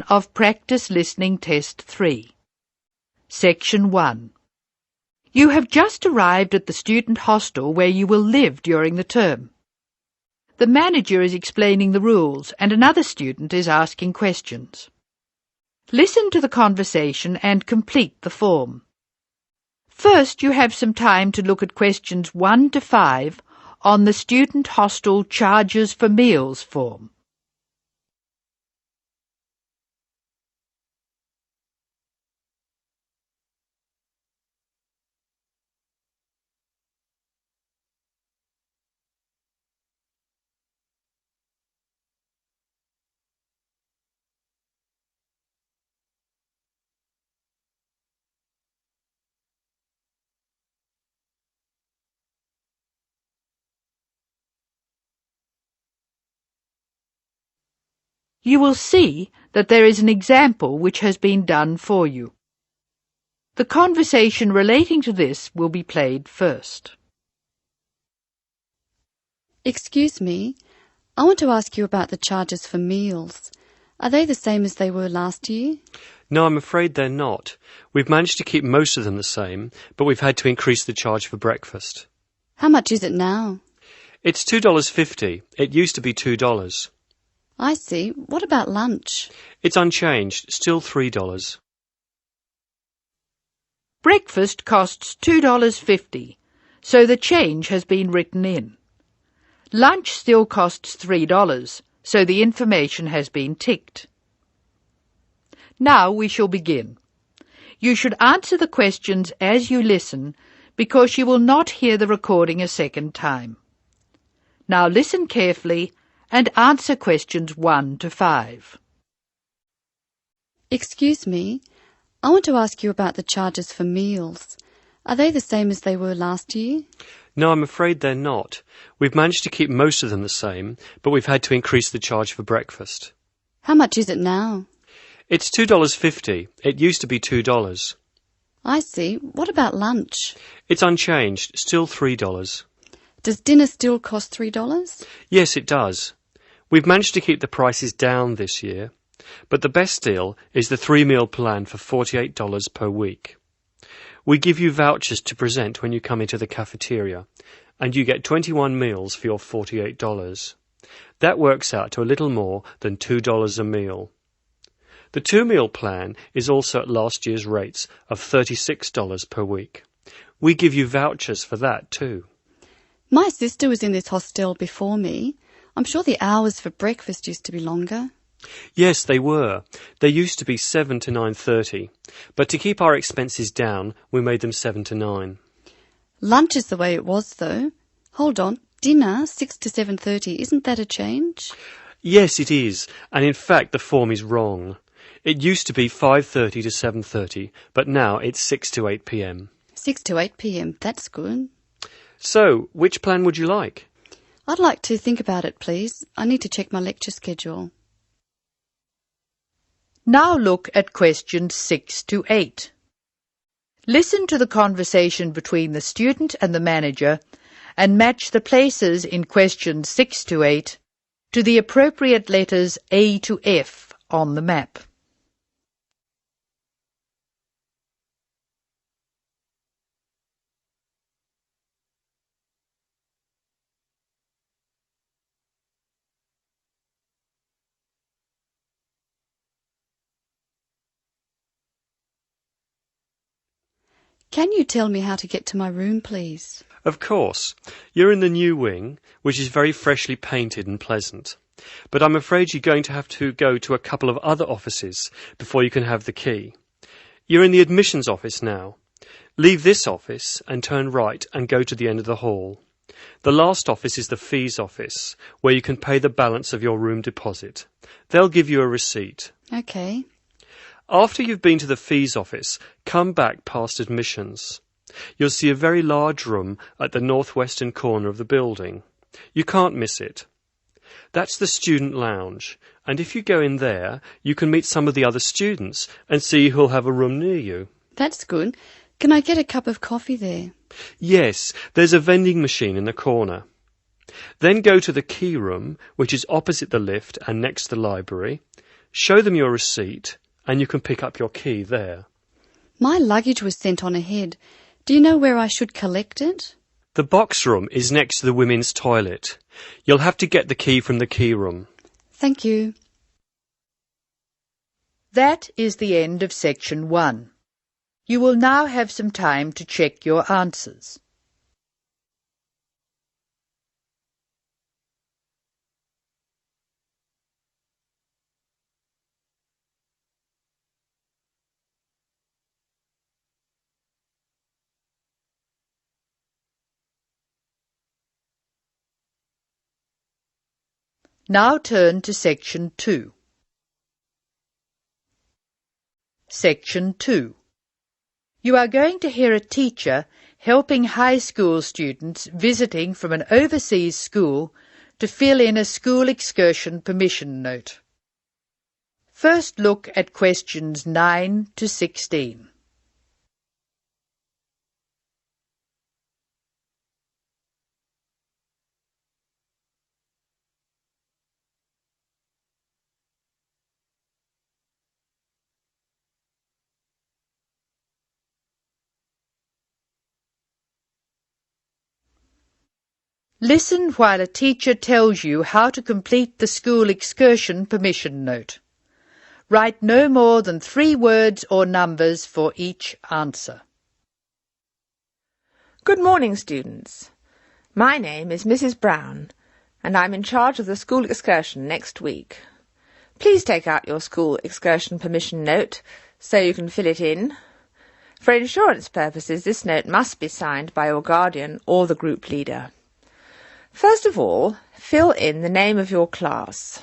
Of Practice Listening Test 3. Section 1. You have just arrived at the student hostel where you will live during the term. The manager is explaining the rules and another student is asking questions. Listen to the conversation and complete the form. First, you have some time to look at questions 1 to 5 on the Student Hostel Charges for Meals form. You will see that there is an example which has been done for you. The conversation relating to this will be played first. Excuse me, I want to ask you about the charges for meals. Are they the same as they were last year? No, I'm afraid they're not. We've managed to keep most of them the same, but we've had to increase the charge for breakfast. How much is it now? It's $2.50. It used to be $2. I see. What about lunch? It's unchanged, still $3. Breakfast costs $2.50, so the change has been written in. Lunch still costs $3, so the information has been ticked. Now we shall begin. You should answer the questions as you listen, because you will not hear the recording a second time. Now listen carefully and answer questions 1 to 5. Excuse me, I want to ask you about the charges for meals. Are they the same as they were last year? No, I'm afraid they're not. We've managed to keep most of them the same, but we've had to increase the charge for breakfast. How much is it now? It's $2.50. It used to be $2. I see. What about lunch? It's unchanged, still $3. Does dinner still cost $3? Yes, it does. We've managed to keep the prices down this year, but the best deal is the 3-meal plan for $48 per week. We give you vouchers to present when you come into the cafeteria, and you get 21 meals for your $48. That works out to a little more than $2 a meal. The 2-meal plan is also at last year's rates of $36 per week. We give you vouchers for that too. My sister was in this hostel before me. I'm sure the hours for breakfast used to be longer. Yes, they were. They used to be 7 to 9:30, but to keep our expenses down, we made them 7 to 9. Lunch is the way it was, though. Hold on, dinner, 6 to 7:30, isn't that a change? Yes, it is, and in fact the form is wrong. It used to be 5:30 to 7:30, but now it's 6 to 8 p.m. 6 to 8 p.m, that's good. So, which plan would you like? I'd like to think about it, please. I need to check my lecture schedule. Now look at questions 6 to 8. Listen to the conversation between the student and the manager and match the places in questions 6 to 8 to the appropriate letters A to F on the map. Can you tell me how to get to my room, please? Of course. You're in the new wing, which is very freshly painted and pleasant. But I'm afraid you're going to have to go to a couple of other offices before you can have the key. You're in the admissions office now. Leave this office and turn right and go to the end of the hall. The last office is the fees office, where you can pay the balance of your room deposit. They'll give you a receipt. Okay. After you've been to the fees office, come back past admissions. You'll see a very large room at the northwestern corner of the building. You can't miss it. That's the student lounge, and if you go in there, you can meet some of the other students and see who'll have a room near you. That's good. Can I get a cup of coffee there? Yes, there's a vending machine in the corner. Then go to the key room, which is opposite the lift and next to the library. Show them your receipt and you can pick up your key there. My luggage was sent on ahead. Do you know where I should collect it? The box room is next to the women's toilet. You'll have to get the key from the key room. Thank you. That is the end of section 1. You will now have some time to check your answers. Now turn to section 2. Section 2. You are going to hear a teacher helping high school students visiting from an overseas school to fill in a school excursion permission note. First look at questions 9 to 16. Listen while a teacher tells you how to complete the school excursion permission note. Write no more than 3 words or numbers for each answer. Good morning, students. My name is Mrs. Brown, and I'm in charge of the school excursion next week. Please take out your school excursion permission note so you can fill it in. For insurance purposes, this note must be signed by your guardian or the group leader. First of all, fill in the name of your class.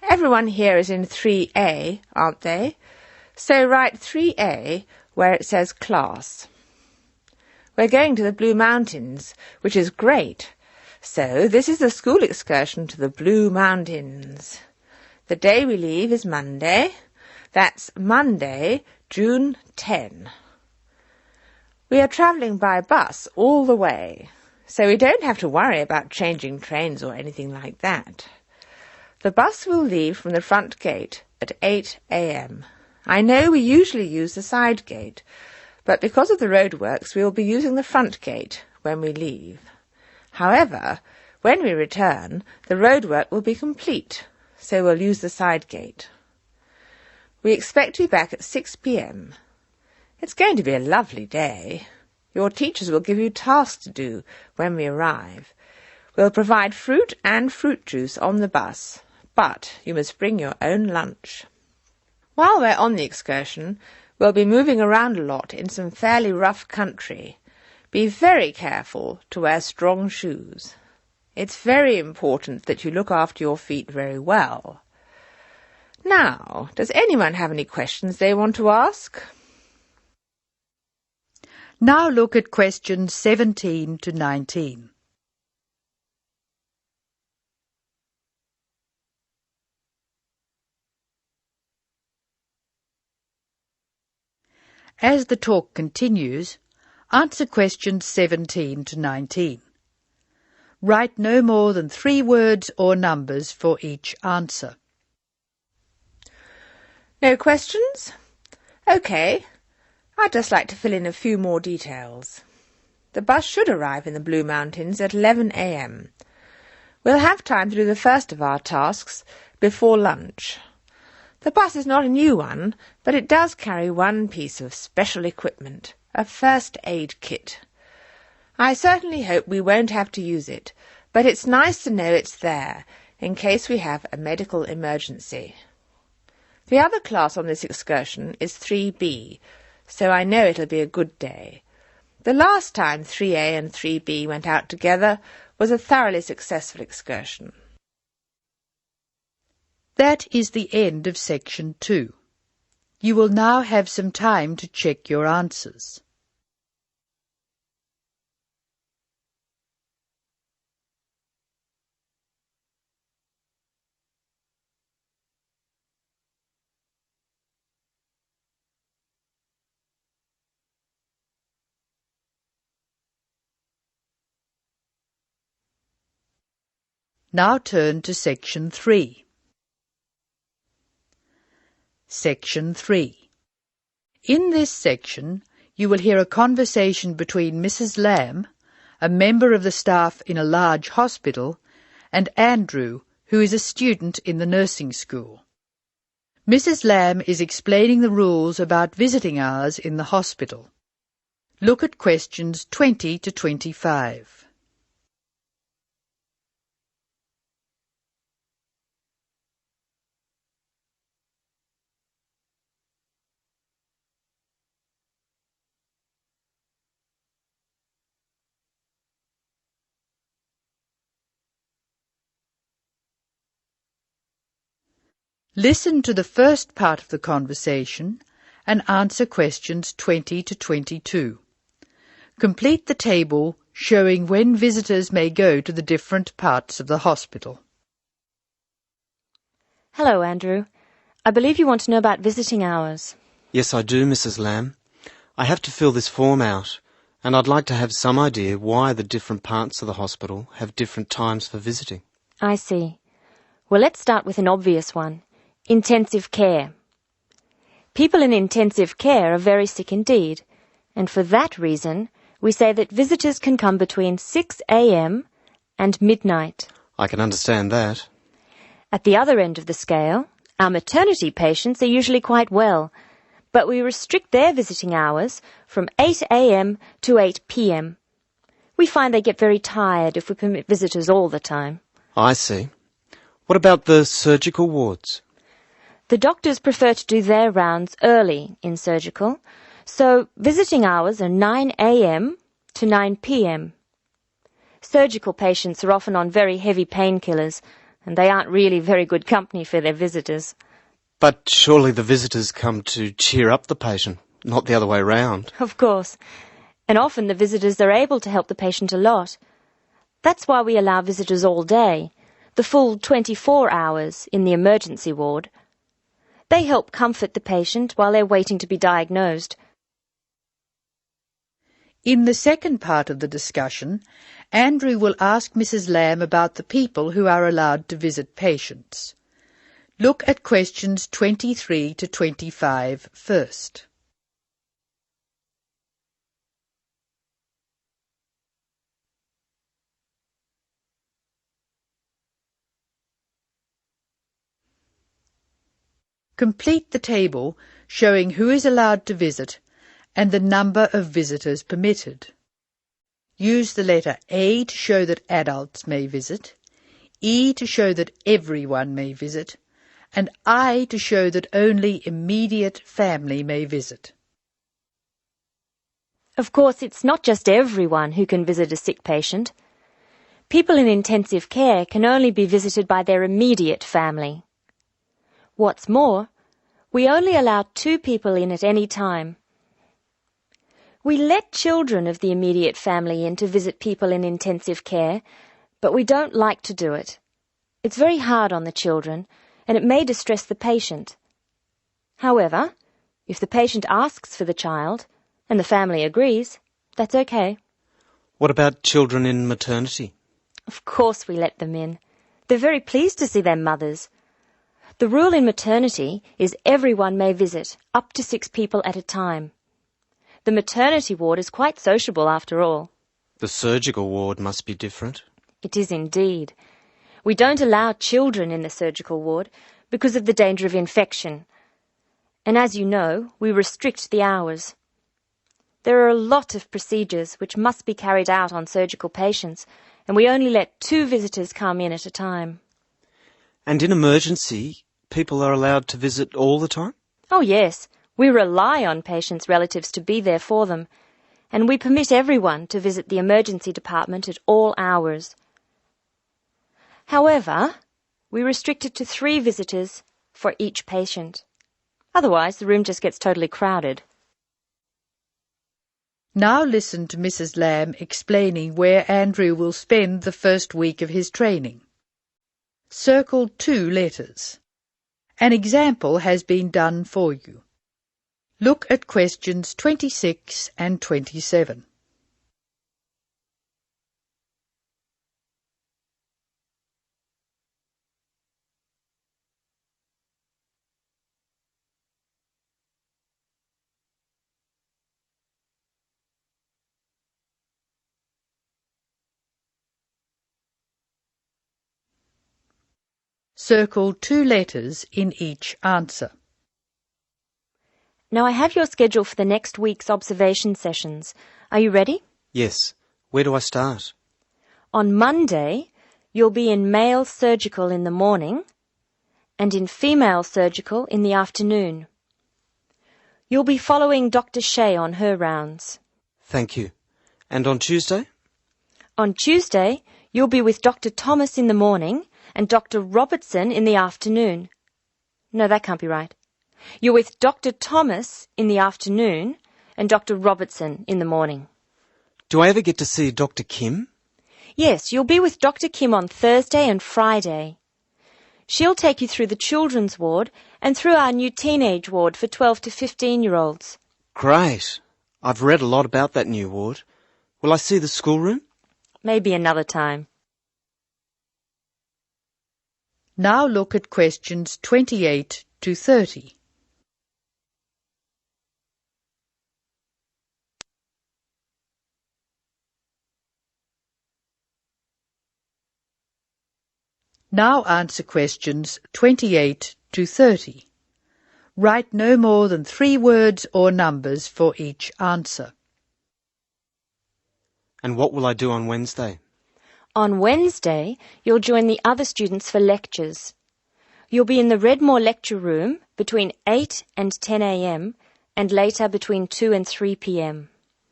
Everyone here is in 3A, aren't they? So write 3A where it says class. We're going to the Blue Mountains, which is great. So this is the school excursion to the Blue Mountains. The day we leave is Monday. That's Monday, June 10. We are travelling by bus all the way, so we don't have to worry about changing trains or anything like that. The bus will leave from the front gate at 8 a.m. I know we usually use the side gate, but because of the roadworks we will be using the front gate when we leave. However, when we return, the roadwork will be complete, so we'll use the side gate. We expect to be back at 6 p.m. It's going to be a lovely day. Your teachers will give you tasks to do when we arrive. We'll provide fruit and fruit juice on the bus, but you must bring your own lunch. While we're on the excursion, we'll be moving around a lot in some fairly rough country. Be very careful to wear strong shoes. It's very important that you look after your feet very well. Now, does anyone have any questions they want to ask? Now look at questions 17 to 19. As the talk continues, answer questions 17 to 19. Write no more than 3 words or numbers for each answer. No questions? OK. I'd just like to fill in a few more details. The bus should arrive in the Blue Mountains at 11 a.m. We'll have time to do the first of our tasks before lunch. The bus is not a new one, but it does carry one piece of special equipment, a first aid kit. I certainly hope we won't have to use it, but it's nice to know it's there in case we have a medical emergency. The other class on this excursion is 3B, so I know it'll be a good day. The last time 3A and 3B went out together was a thoroughly successful excursion. That is the end of section 2. You will now have some time to check your answers. Now turn to section 3. Section 3. In this section, you will hear a conversation between Mrs. Lamb, a member of the staff in a large hospital, and Andrew, who is a student in the nursing school. Mrs. Lamb is explaining the rules about visiting hours in the hospital. Look at questions 20 to 25. Listen to the first part of the conversation and answer questions 20 to 22. Complete the table showing when visitors may go to the different parts of the hospital. Hello, Andrew. I believe you want to know about visiting hours. Yes, I do, Mrs. Lamb. I have to fill this form out, and I'd like to have some idea why the different parts of the hospital have different times for visiting. I see. Well, let's start with an obvious one. Intensive care. People in intensive care are very sick indeed, and for that reason, we say that visitors can come between 6 a.m. and midnight. I can understand that. At the other end of the scale, our maternity patients are usually quite well, but we restrict their visiting hours from 8 a.m. to 8 p.m. We find they get very tired if we permit visitors all the time. I see. What about the surgical wards? The doctors prefer to do their rounds early in surgical, so visiting hours are 9 a.m. to 9 p.m. Surgical patients are often on very heavy painkillers, and they aren't really very good company for their visitors. But surely the visitors come to cheer up the patient, not the other way round. Of course. And often the visitors are able to help the patient a lot. That's why we allow visitors all day, the full 24 hours in the emergency ward. They help comfort the patient while they're waiting to be diagnosed. In the second part of the discussion, Andrew will ask Mrs. Lamb about the people who are allowed to visit patients. Look at questions 23 to 25 first. Complete the table showing who is allowed to visit and the number of visitors permitted. Use the letter A to show that adults may visit, E to show that everyone may visit, and I to show that only immediate family may visit. Of course, it's not just everyone who can visit a sick patient. People in intensive care can only be visited by their immediate family. What's more, we only allow 2 people in at any time. We let children of the immediate family in to visit people in intensive care, but we don't like to do it. It's very hard on the children, and it may distress the patient. However, if the patient asks for the child, and the family agrees, that's okay. What about children in maternity? Of course we let them in. They're very pleased to see their mothers. The rule in maternity is everyone may visit, up to 6 people at a time. The maternity ward is quite sociable after all. The surgical ward must be different. It is indeed. We don't allow children in the surgical ward because of the danger of infection. And as you know, we restrict the hours. There are a lot of procedures which must be carried out on surgical patients, and we only let 2 visitors come in at a time. And in emergency, people are allowed to visit all the time? Oh yes, we rely on patients' relatives to be there for them, and we permit everyone to visit the emergency department at all hours. However, we restrict it to 3 visitors for each patient. Otherwise, the room just gets totally crowded. Now listen to Mrs. Lamb explaining where Andrew will spend the first week of his training. Circle 2 letters. An example has been done for you. Look at questions 26 and 27. Circle 2 letters in each answer. Now I have your schedule for the next week's observation sessions. Are you ready? Yes. Where do I start? On Monday, you'll be in male surgical in the morning and in female surgical in the afternoon. You'll be following Dr. Shea on her rounds. Thank you. And on Tuesday? On Tuesday, you'll be with Dr. Thomas in the morning and Dr. Robertson in the afternoon. No, that can't be right. You're with Dr. Thomas in the afternoon and Dr. Robertson in the morning. Do I ever get to see Dr. Kim? Yes, you'll be with Dr. Kim on Thursday and Friday. She'll take you through the children's ward and through our new teenage ward for 12 to 15-year-olds. Great. I've read a lot about that new ward. Will I see the schoolroom? Maybe another time. Now look at questions 28 to 30. Now answer questions 28 to 30. Write no more than 3 words or numbers for each answer. And what will I do on Wednesday? On Wednesday, you'll join the other students for lectures. You'll be in the Redmore lecture room between 8 and 10 a.m. and later between 2 and 3 p.m.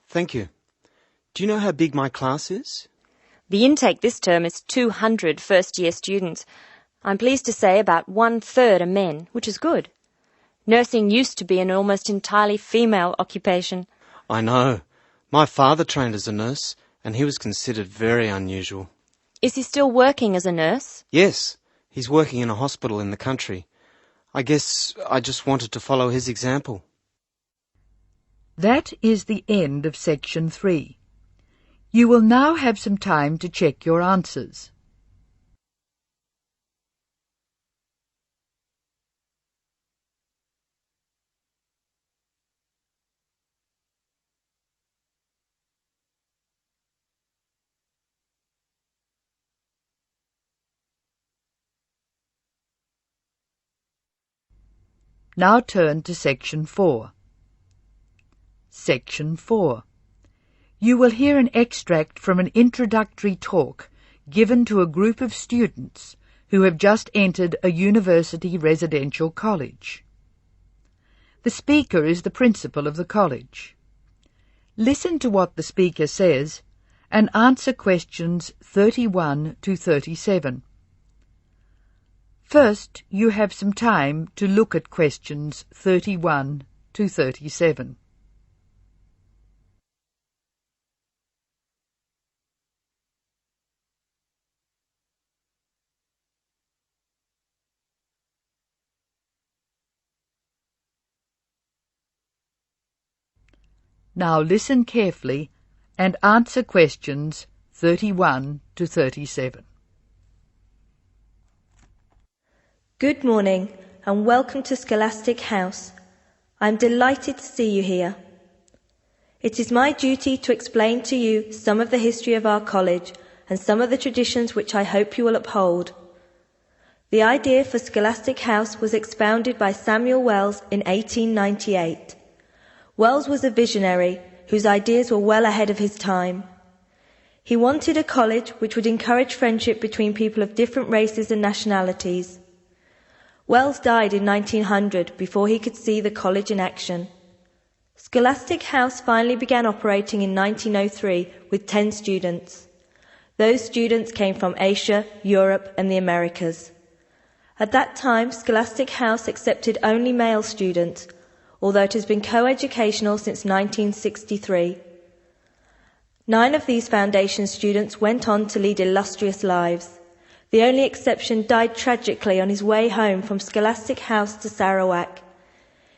Thank you. Do you know how big my class is? The intake this term is 200 first-year students. I'm pleased to say about 1/3 are men, which is good. Nursing used to be an almost entirely female occupation. I know. My father trained as a nurse, and he was considered very unusual. Is he still working as a nurse? Yes, he's working in a hospital in the country. I guess I just wanted to follow his example. That is the end of section 3. You will now have some time to check your answers. Now turn to section 4. Section 4. You will hear an extract from an introductory talk given to a group of students who have just entered a university residential college. The speaker is the principal of the college. Listen to what the speaker says and answer questions 31 to 37. First, you have some time to look at questions 31 to 37. Now listen carefully and answer questions 31 to 37. Good morning and welcome to Scholastic House. I am delighted to see you here. It is my duty to explain to you some of the history of our college and some of the traditions which I hope you will uphold. The idea for Scholastic House was expounded by Samuel Wells in 1898. Wells was a visionary whose ideas were well ahead of his time. He wanted a college which would encourage friendship between people of different races and nationalities. Wells died in 1900 before he could see the college in action. Scholastic House finally began operating in 1903 with 10 students. Those students came from Asia, Europe and the Americas. At that time, Scholastic House accepted only male students, although it has been co-educational since 1963. 9 of these foundation students went on to lead illustrious lives. The only exception died tragically on his way home from Scholastic House to Sarawak.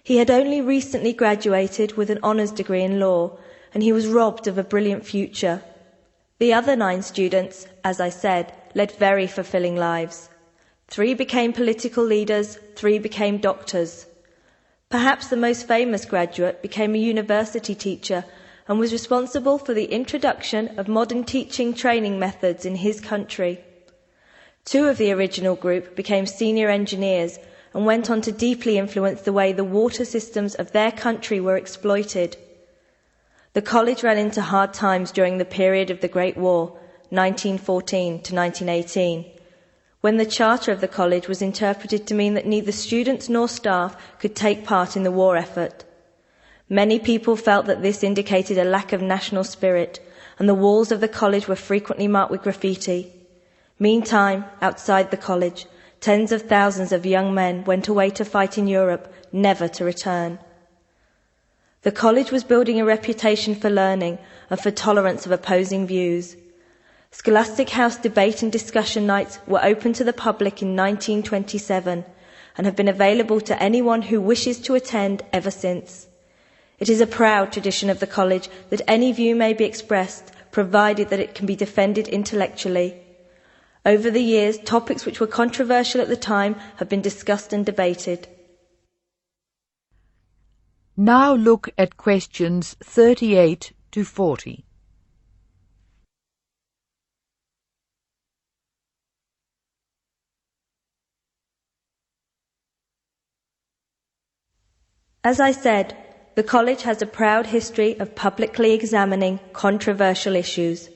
He had only recently graduated with an honours degree in law, and he was robbed of a brilliant future. The other 9 students, as I said, led very fulfilling lives. 3 became political leaders, 3 became doctors. Perhaps the most famous graduate became a university teacher and was responsible for the introduction of modern teaching training methods in his country. Two of the original group became senior engineers and went on to deeply influence the way the water systems of their country were exploited. The college ran into hard times during the period of the Great War, 1914 to 1918, when the charter of the college was interpreted to mean that neither students nor staff could take part in the war effort. Many people felt that this indicated a lack of national spirit, and the walls of the college were frequently marked with graffiti. Meantime, outside the college, tens of thousands of young men went away to fight in Europe, never to return. The college was building a reputation for learning and for tolerance of opposing views. Scholastic House debate and discussion nights were open to the public in 1927 and have been available to anyone who wishes to attend ever since. It is a proud tradition of the college that any view may be expressed, provided that it can be defended intellectually. Over the years, topics which were controversial at the time have been discussed and debated. Now look at questions 38 to 40. As I said, the college has a proud history of publicly examining controversial issues.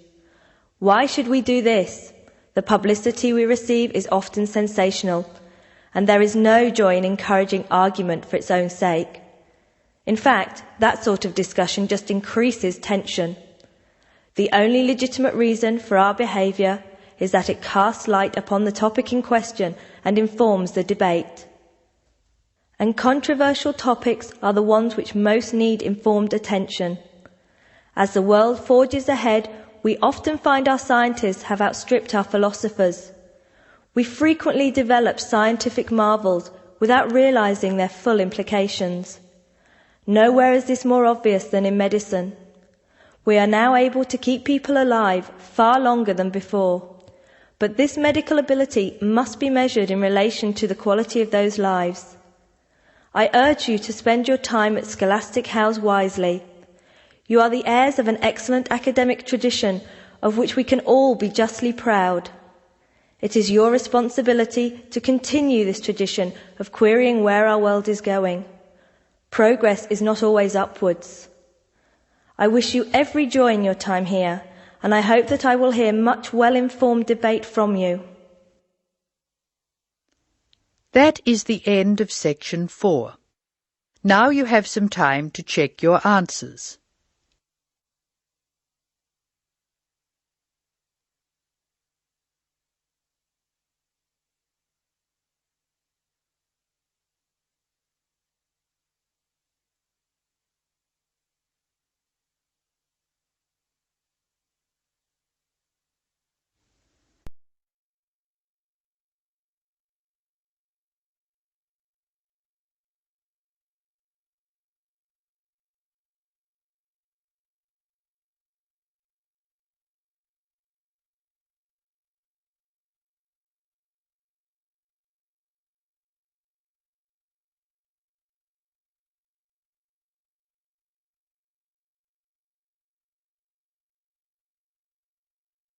Why should we do this? The publicity we receive is often sensational, and there is no joy in encouraging argument for its own sake. In fact, that sort of discussion just increases tension. The only legitimate reason for our behaviour is that it casts light upon the topic in question and informs the debate. And controversial topics are the ones which most need informed attention. As the world forges ahead, we often find our scientists have outstripped our philosophers. We frequently develop scientific marvels without realizing their full implications. Nowhere is this more obvious than in medicine. We are now able to keep people alive far longer than before. But this medical ability must be measured in relation to the quality of those lives. I urge you to spend your time at Scholastic House wisely. You are the heirs of an excellent academic tradition of which we can all be justly proud. It is your responsibility to continue this tradition of querying where our world is going. Progress is not always upwards. I wish you every joy in your time here, and I hope that I will hear much well-informed debate from you. That is the end of section 4. Now you have some time to check your answers.